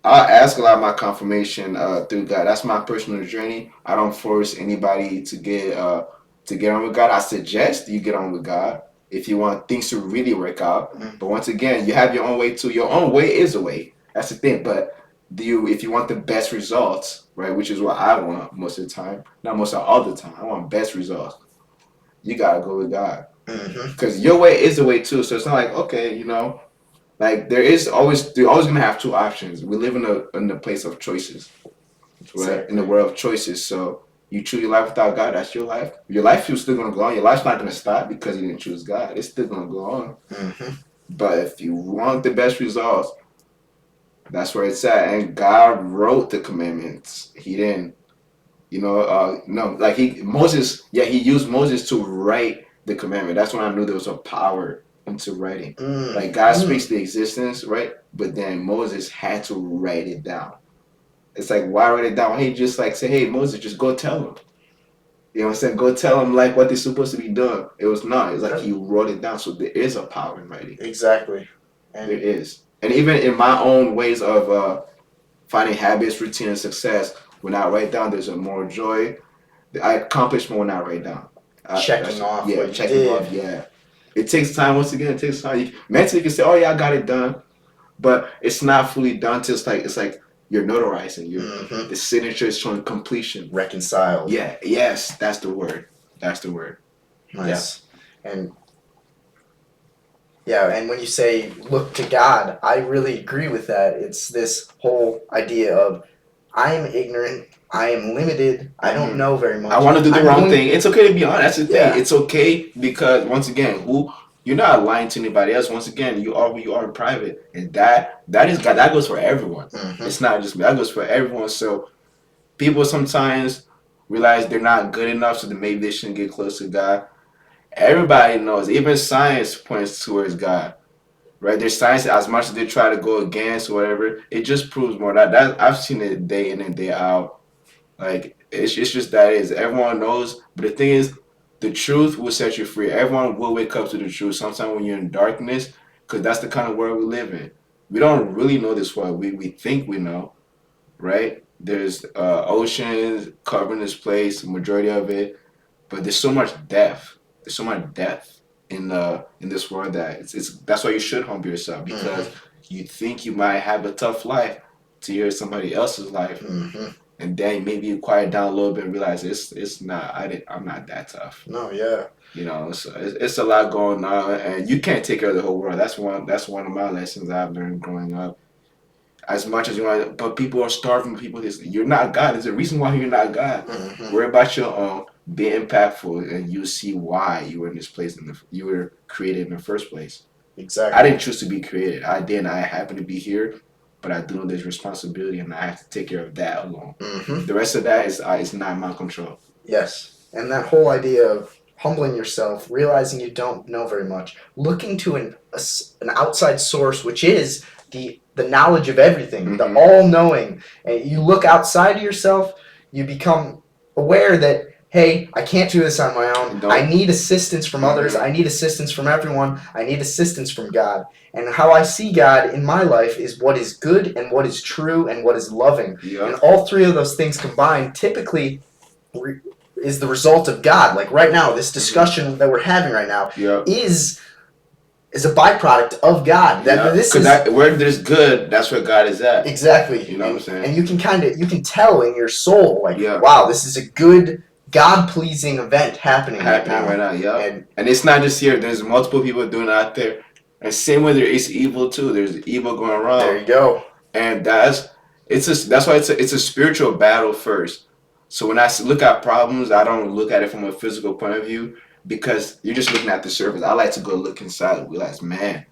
I ask a lot of my confirmation through God. That's my personal journey. I don't force anybody to get on with God. I suggest you get on with God if you want things to really work out. But once again, you have your own way too. Your own way is a way. That's the thing. But if you want the best results, right, which is what I want most of the time, not most of all the time, I want best results. You gotta go with God, because your way is the way too. So it's not like, okay, like you're always gonna have two options. We live in a place of choices, right? In the world of choices. So you choose your life without God, that's your life. Your life is still gonna go on. Your life's not gonna stop because you didn't choose God. It's still gonna go on. But if you want the best results, that's where it's at. And God wrote the commandments. He didn't, no, like he used Moses to write the commandment. That's when I knew there was a power into writing. Like God speaks the existence, right? But then Moses had to write it down. It's like, why write it down? Why he just like say, hey Moses, just go tell them. You know what I'm saying? Go tell them like what they're supposed to be doing. It was not. It's like he wrote it down. So there is a power in writing. Exactly. And there is. And even in my own ways of finding habits, routine, and success, when I write down, there's a more joy. I accomplish more when I write down. Checking off. Yeah, checking off. Yeah. It takes time. Once again, it takes time. Mentally, you can say, "Oh yeah, I got it done," but it's not fully done till it's like you're notarizing. The signature is showing completion. Reconciled. Yeah. Yes, that's the word. That's the word. Nice. Yeah. And when you say look to God, I really agree with that. It's this whole idea of I am ignorant. I am limited. I don't know very much. I want to do the wrong thing. It's okay to be honest. That's the thing. Yeah. It's okay because once again, you're not lying to anybody else. Once again, you are who you are in private, and that is God. That goes for everyone. It's not just me. That goes for everyone. So people sometimes realize they're not good enough, so then maybe they shouldn't get close to God. Everybody knows, even science points towards God, right? There's science, as much as they try to go against or whatever, it just proves more that I've seen it day in and day out. Like it's just that it is. Everyone knows, but the thing is, the truth will set you free. Everyone will wake up to the truth. Sometimes when you're in darkness, because that's the kind of world we live in. We don't really know this world. We think we know, right? There's oceans covering this place, the majority of it, but there's so much death. There's so much death in this world that it's that's why you should humble yourself because you think you might have a tough life to hear somebody else's life. And then maybe you quiet down a little bit and realize it's not I'm not that tough. No, yeah. You know, so it's a lot going on, and you can't take care of the whole world. That's one of my lessons I've learned growing up. As much as you want, but people are starving. People, you're not God. There's a reason why you're not God. Worry about your own. Be impactful, and you see why you were in this place. You were created in the first place. Exactly. I didn't choose to be created. I didn't. I happen to be here. But I do know there's responsibility, and I have to take care of that alone. The rest of that is not in my control. Yes, and that whole idea of humbling yourself, realizing you don't know very much, looking to an outside source, which is the knowledge of everything, the all-knowing. And you look outside of yourself, you become aware that, hey, I can't do this on my own. I need assistance from others. I need assistance from everyone. I need assistance from God. And how I see God in my life is what is good and what is true and what is loving. And all three of those things combined typically is the result of God. Like right now, this discussion that we're having right now is a byproduct of God. Where there's good, that's where God is at. Exactly. You know what I'm saying? And you can tell in your soul, like, wow, this is a good, God-pleasing event happening right now. And it's not just here. There's multiple people doing it out there. And same way there is evil too. There's evil going around. There you go. And that's why it's a spiritual battle first. So when I look at problems, I don't look at it from a physical point of view because you're just looking at the surface. I like to go look inside and realize, man,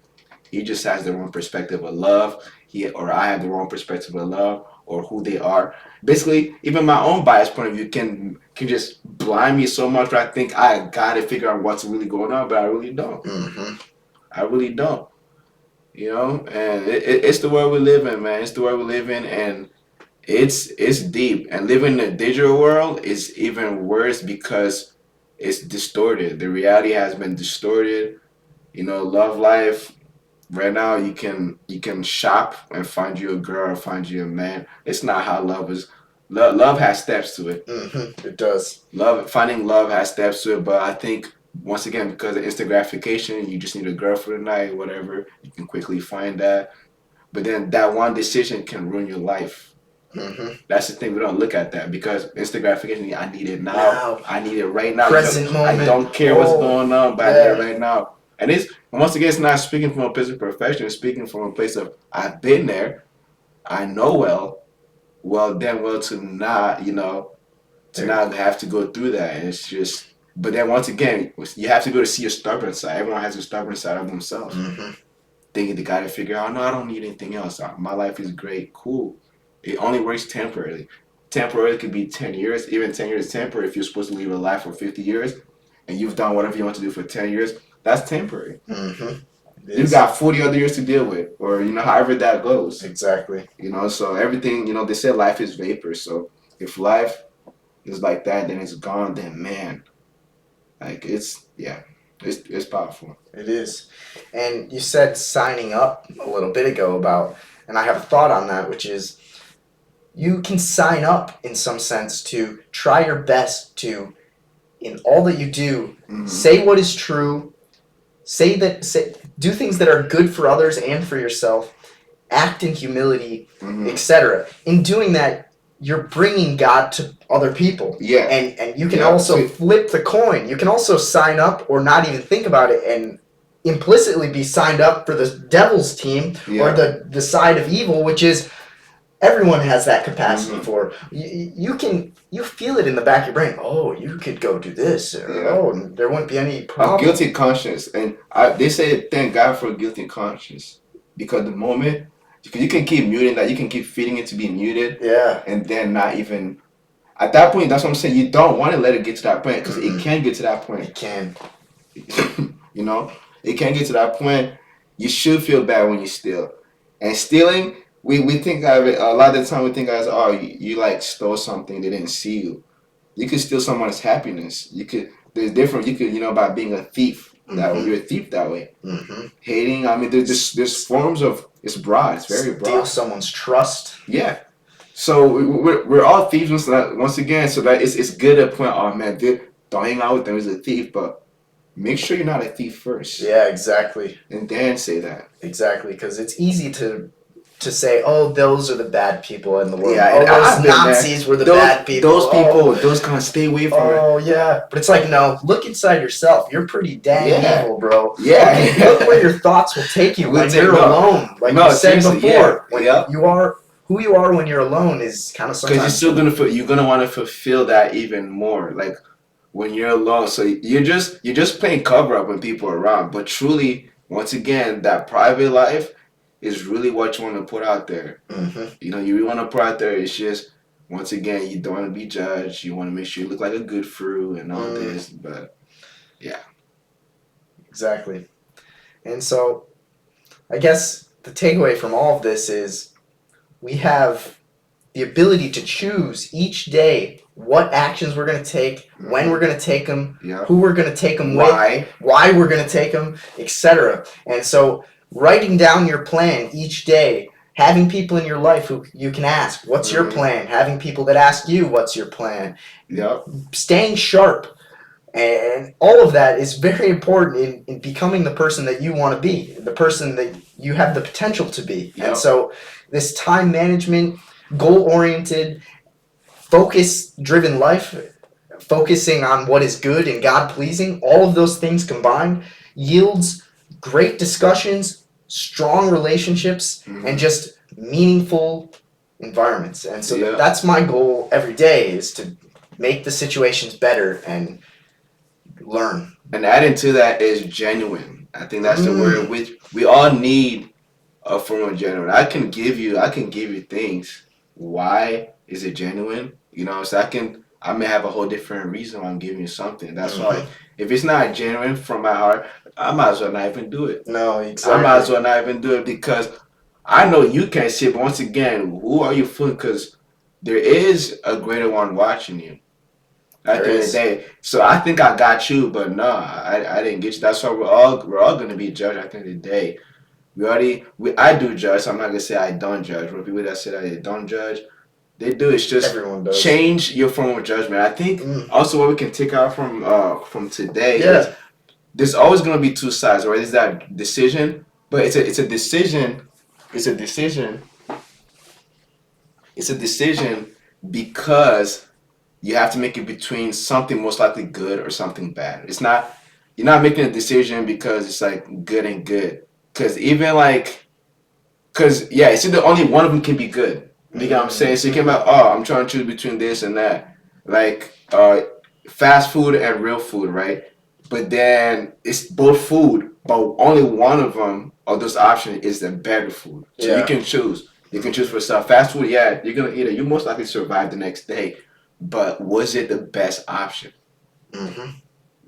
he just has the wrong perspective of love. Or I have the wrong perspective of love or who they are. Basically, even my own biased point of view can just blind me so much where I think I got to figure out what's really going on, but I really don't. I really don't. You know, and it's the world we live in, man. It's the world we live in, and it's deep. And living in a digital world is even worse because it's distorted. The reality has been distorted. You know, love life. Right now, you can shop and find you a girl or find you a man. It's not how love is. Love has steps to it. It does. Finding love has steps to it, but I think once again because of instant gratification, you just need a girl for the night, whatever. You can quickly find that, but then that one decision can ruin your life. That's the thing, we don't look at that because instant gratification. I need it now. I need it right now. Present moment. I don't care what's going on, but I need it right now. And once again, it's not speaking from a place of perfection. It's speaking from a place of I've been there. I know to not, to not have to go through that. And it's just, but then once again, you have to be able to see a stubborn side. Everyone has a stubborn side of themselves. Thinking they got to figure out, no, I don't need anything else. My life is great, cool. It only works temporarily. Temporarily could be 10 years. Even 10 years is temporary if you're supposed to live a life for 50 years and you've done whatever you want to do for 10 years. That's temporary. You've got 40 other years to deal with, or however that goes. Exactly. So everything, they say life is vapor. So if life is like that, then it's gone. Then man, like it's powerful. It is. And you said signing up a little bit ago about, and I have a thought on that, which is you can sign up in some sense to try your best to, in all that you do, say what is true. Do things that are good for others and for yourself. Act in humility, etc. In doing that, you're bringing God to other people. Yeah. And you can also flip the coin. You can also sign up or not even think about it and implicitly be signed up for the devil's team or the side of evil, which is everyone has that capacity for. You feel it in the back of your brain. Oh, you could go do this. Or, oh, there wouldn't be any problem. A guilty conscience. And they say thank God for a guilty conscience. Because the moment, you can keep muting that, you can keep feeding it to be muted. Yeah. And then not even at that point, that's what I'm saying. You don't want to let it get to that point because it can get to that point. It can. You know, it can get to that point. You should feel bad when you steal. And stealing, we think of it a lot of the time. We think as, oh, you like stole something, they didn't see you. You could steal someone's happiness. There's different. You could, by being a thief. That way, you're a thief that way. Hating. I mean, there's forms of. It's broad. It's very broad. Steal someone's trust. Yeah. So we're all thieves once again. So that it's good to point. Oh man, don't hang out with them. He's a thief, but make sure you're not a thief first. Yeah, exactly. And then say that. Exactly, because it's easy to say, oh, those are the bad people in the world. Yeah, oh, those Nazis were the bad people. Those people, those kind of stay away from it. Oh, yeah. But it's like, no, look inside yourself. You're pretty dang evil, bro. Yeah. Look where your thoughts will take you when you're alone. Like you said before, when you are who you are when you're alone is kind of sometimes. Because you're gonna want to fulfill that even more. Like when you're alone, so you're just playing cover up when people are around. But truly, once again, that private life is really what you want to put out there. You really want to put out there. It's just, once again, you don't want to be judged. You want to make sure you look like a good fruit and all this. But yeah, exactly. And so, I guess the takeaway from all of this is we have the ability to choose each day what actions we're going to take, when we're going to take them, who we're going to take them with, why we're going to take them, etc. And so, writing down your plan each day, having people in your life who you can ask, what's your plan? Having people that ask you, what's your plan? Staying sharp. And all of that is very important in becoming the person that you want to be, the person that you have the potential to be. And so this time management, goal-oriented, focus-driven life, focusing on what is good and God-pleasing, all of those things combined yields great discussions, strong relationships, and just meaningful environments. And so that's my goal every day, is to make the situations better and learn. And adding to that is genuine. I think that's the word. Which we all need a form of genuine. I can give you things. Why is it genuine? So I may have a whole different reason why I'm giving you something. That's why if it's not genuine from my heart, I might as well not even do it. No, exactly. I might as well not even do it because I know you can't see it, but once again, who are you fooling? Because there is a greater one watching you at the end of the day. So I think I got you, but no, I didn't get you. That's why we're all going to be judged at the end of the day. I do judge, so I'm not going to say I don't judge. When people that say that they don't judge, they do. It's just change your form of judgment. I think also what we can take out from today is there's always going to be two sides, right? It's that decision, but it's a decision. It's a decision. It's a decision because you have to make it between something most likely good or something bad. It's not, you're not making a decision because it's like good and good. Because it's either only one of them can be good. You know what I'm saying? So you came out, I'm trying to choose between this and that. Like fast food and real food, right? But then it's both food, but only one of them of those options is the better food. So you can choose. You can choose for yourself. Fast food, you're gonna eat it. You most likely survive the next day. But was it the best option?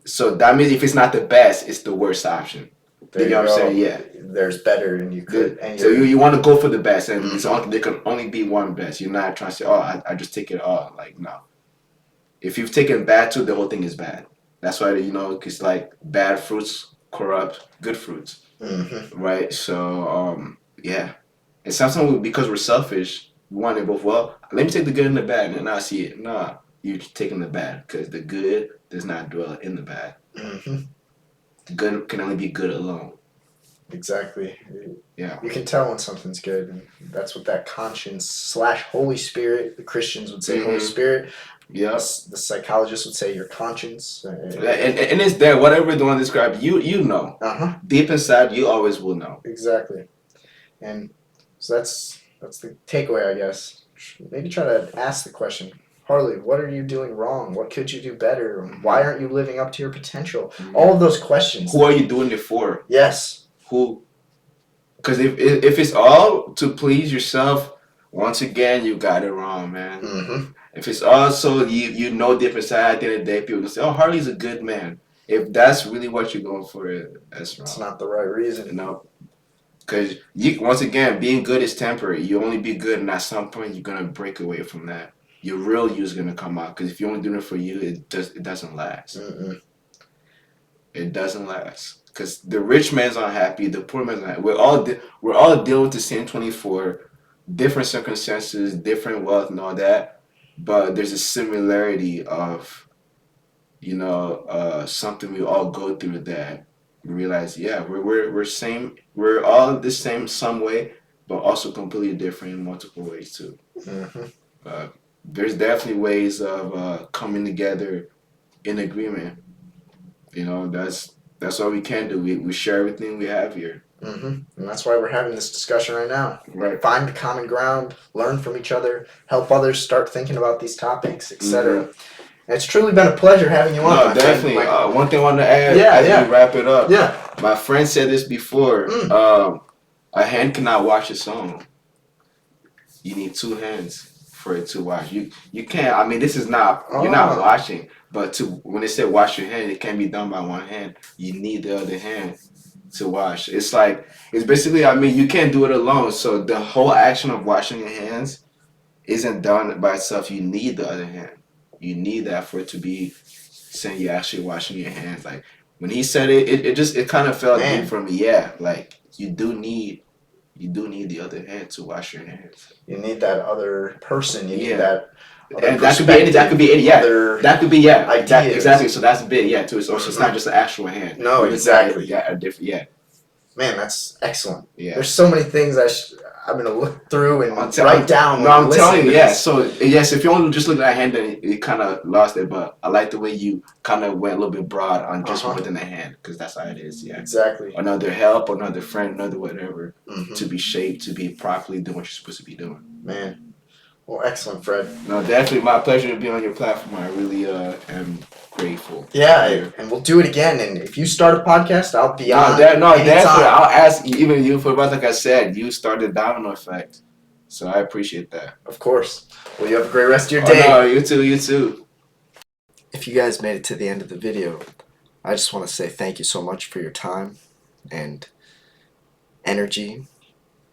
So that means if it's not the best, it's the worst option. You know what I'm saying? Yeah. There's better, and you could. And so you want to go for the best, and there can only be one best. You're not trying to say, I just take it all. Like, no. If you've taken bad too, the whole thing is bad. That's why, because like bad fruits corrupt good fruits. Right? So, yeah. And sometimes because we're selfish, we want it both. Well, let me take the good and the bad, and then I see it. Nah, you're taking the bad because the good does not dwell in the bad. The good can only be good alone. Exactly. Yeah. You can tell when something's good, and that's what that conscience / Holy Spirit. The Christians would say Holy Spirit. Yes. The psychologists would say your conscience. And it's there. Whatever the one described, you know. Deep inside, you always will know. Exactly. And so that's the takeaway, I guess. Maybe try to ask the question, Harley, what are you doing wrong? What could you do better? Why aren't you living up to your potential? All of those questions. Who are you doing it for? Yes. Who? Because if it's all to please yourself, once again, you got it wrong, man. Mm-hmm. If it's also you know deep inside, at the end of the day, people can say, "Oh, Harley's a good man." If that's really what you're going for, that's wrong. It's not the right reason. You know, because you once again, being good is temporary. You only be good, and at some point, you're gonna break away from that. Your real you is gonna come out. Because if you're only doing it for you, it doesn't last. Mm-mm. It doesn't last. Because the rich man's unhappy, the poor man's unhappy. We're all dealing with the same 24, different circumstances, different wealth, and all that. But there's a similarity of, something we all go through that we realize, yeah, we're same. We're all the same some way, but also completely different in multiple ways too. Mm-hmm. There's definitely ways of coming together in agreement. That's all we can do. We share everything we have here. Mm-hmm. And that's why we're having this discussion right now. Right. Find the common ground, learn from each other, help others start thinking about these topics, etc. Mm-hmm. And it's truly been a pleasure having you on. No, definitely. One thing I want to add as we wrap it up. Yeah. My friend said this before. A hand cannot wash its own. You need two hands for it to wash. You can't. I mean, this is not. You're not washing. But when they say wash your hand, it can't be done by one hand. You need the other hand to wash. It's basically. I mean, you can't do it alone. So the whole action of washing your hands isn't done by itself. You need the other hand. You need that for it to be saying you're actually washing your hands. Like when he said it, it kind of felt deep for me. Yeah, like you do need the other hand to wash your hands. You need that other person. You need that. And that could be any. Exactly. So that's big, too. So it's not just an actual hand. No, exactly. Man, that's excellent. Yeah. There's so many things I'm gonna look through and write down. No, I'm telling you, So yes, if you only just look at that hand, then you kind of lost it. But I like the way you kind of went a little bit broad on just within the hand, because that's how it is. Yeah, exactly. Another help, another friend, another whatever, to be shaped, to be properly doing what you're supposed to be doing. Man. Well, excellent, Fred. No, definitely my pleasure to be on your platform. I really am grateful. Yeah, and we'll do it again. And if you start a podcast, I'll be on. Definitely. I'll ask even you for about, like I said, you started the domino effect. So I appreciate that. Of course. Well, you have a great rest of your day. No, you too. If you guys made it to the end of the video, I just want to say thank you so much for your time and energy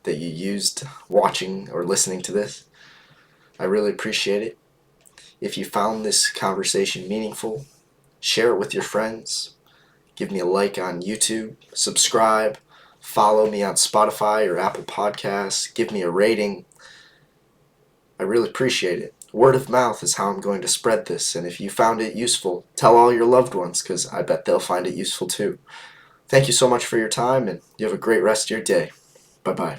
that you used watching or listening to this. I really appreciate it. If you found this conversation meaningful, share it with your friends. Give me a like on YouTube. Subscribe. Follow me on Spotify or Apple Podcasts. Give me a rating. I really appreciate it. Word of mouth is how I'm going to spread this. And if you found it useful, tell all your loved ones, because I bet they'll find it useful too. Thank you so much for your time, and you have a great rest of your day. Bye-bye.